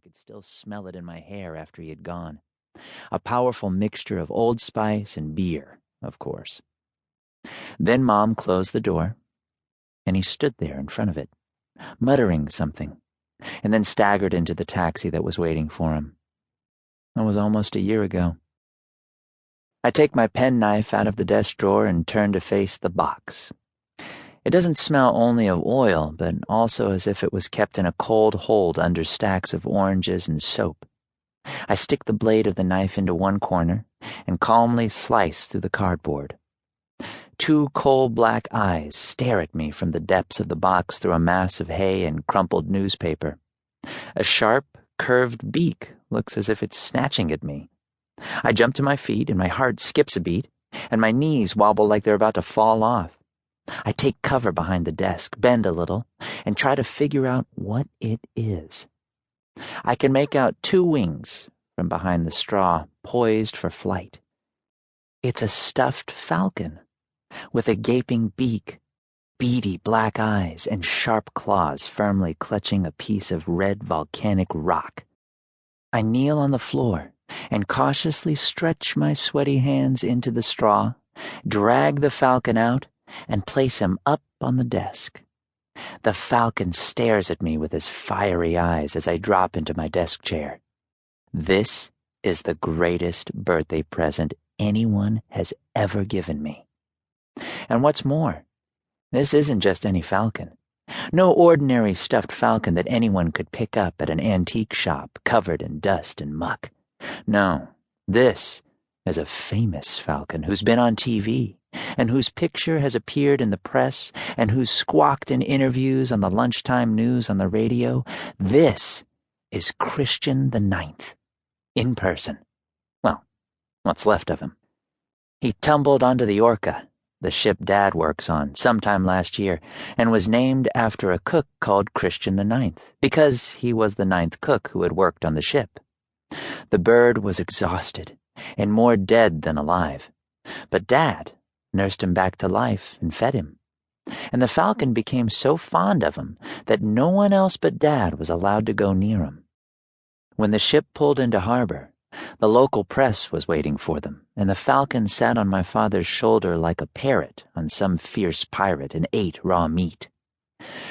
could still smell it in my hair after he had gone. A powerful mixture of Old Spice and beer, of course. Then Mom closed the door, and he stood there in front of it, muttering something, and then staggered into the taxi that was waiting for him. That was almost a year ago. I take my penknife out of the desk drawer and turn to face the box. It doesn't smell only of oil, but also as if it was kept in a cold hold under stacks of oranges and soap. I stick the blade of the knife into one corner and calmly slice through the cardboard. 2 coal-black eyes stare at me from the depths of the box through a mass of hay and crumpled newspaper. A sharp, curved beak looks as if it's snatching at me. I jump to my feet and my heart skips a beat, and my knees wobble like they're about to fall off. I take cover behind the desk, bend a little, and try to figure out what it is. I can make out 2 wings from behind the straw, poised for flight. It's a stuffed falcon, with a gaping beak, beady black eyes, and sharp claws firmly clutching a piece of red volcanic rock. I kneel on the floor and cautiously stretch my sweaty hands into the straw, drag the falcon out, and place him up on the desk. The falcon stares at me with his fiery eyes as I drop into my desk chair. This is the greatest birthday present anyone has ever given me. And what's more, this isn't just any falcon. No ordinary stuffed falcon that anyone could pick up at an antique shop covered in dust and muck. No, this is a famous falcon who's been on TV, and whose picture has appeared in the press, and who's squawked in interviews on the lunchtime news on the radio. This is Christian the Ninth, in person. Well, what's left of him. He tumbled onto the Orca, the ship Dad works on, sometime last year, and was named after a cook called Christian the Ninth, because he was the 9th cook who had worked on the ship. The bird was exhausted, and more dead than alive, but Dad nursed him back to life and fed him. And the falcon became so fond of him that no one else but Dad was allowed to go near him. When the ship pulled into harbor, the local press was waiting for them, and the falcon sat on my father's shoulder like a parrot on some fierce pirate and ate raw meat.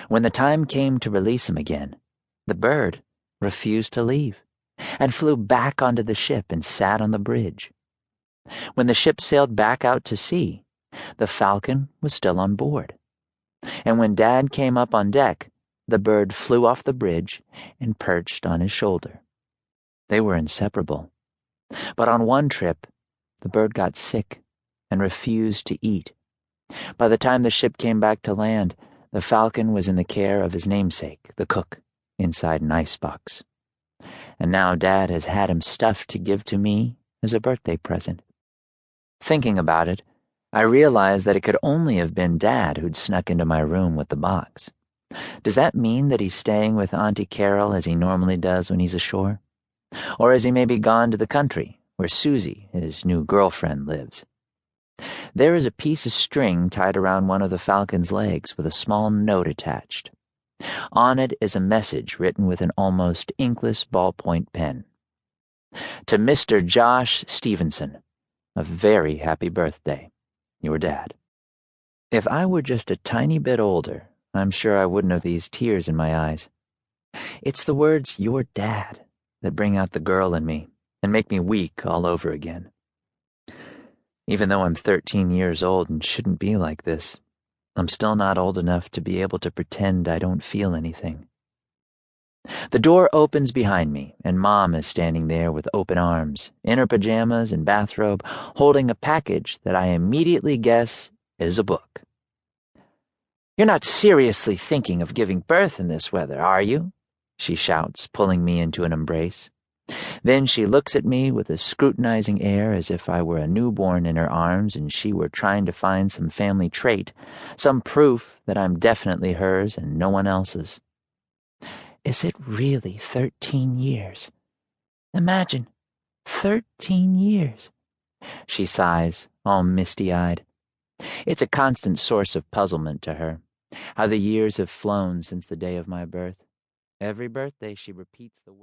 When the time came to release him again, the bird refused to leave and flew back onto the ship and sat on the bridge. When the ship sailed back out to sea, the falcon was still on board. And when Dad came up on deck, the bird flew off the bridge and perched on his shoulder. They were inseparable. But on one trip, the bird got sick and refused to eat. By the time the ship came back to land, the falcon was in the care of his namesake, the cook, inside an icebox. And now Dad has had him stuffed to give to me as a birthday present. Thinking about it, I realized that it could only have been Dad who'd snuck into my room with the box. Does that mean that he's staying with Auntie Carol as he normally does when he's ashore? Or has he maybe gone to the country, where Susie, his new girlfriend, lives? There is a piece of string tied around one of the falcon's legs with a small note attached. On it is a message written with an almost inkless ballpoint pen. To Mr. Josh Stephenson, a very happy birthday. Your Dad. If I were just a tiny bit older, I'm sure I wouldn't have these tears in my eyes. It's the words, your dad, that bring out the girl in me and make me weak all over again. Even though I'm 13 years old and shouldn't be like this, I'm still not old enough to be able to pretend I don't feel anything. The door opens behind me, and Mom is standing there with open arms, in her pajamas and bathrobe, holding a package that I immediately guess is a book. "You're not seriously thinking of giving birth in this weather, are you?" she shouts, pulling me into an embrace. Then she looks at me with a scrutinizing air as if I were a newborn in her arms and she were trying to find some family trait, some proof that I'm definitely hers and no one else's. Is it really 13 years? Imagine, 13 years. She sighs, all misty-eyed. It's a constant source of puzzlement to her, how the years have flown since the day of my birth. Every birthday she repeats the word.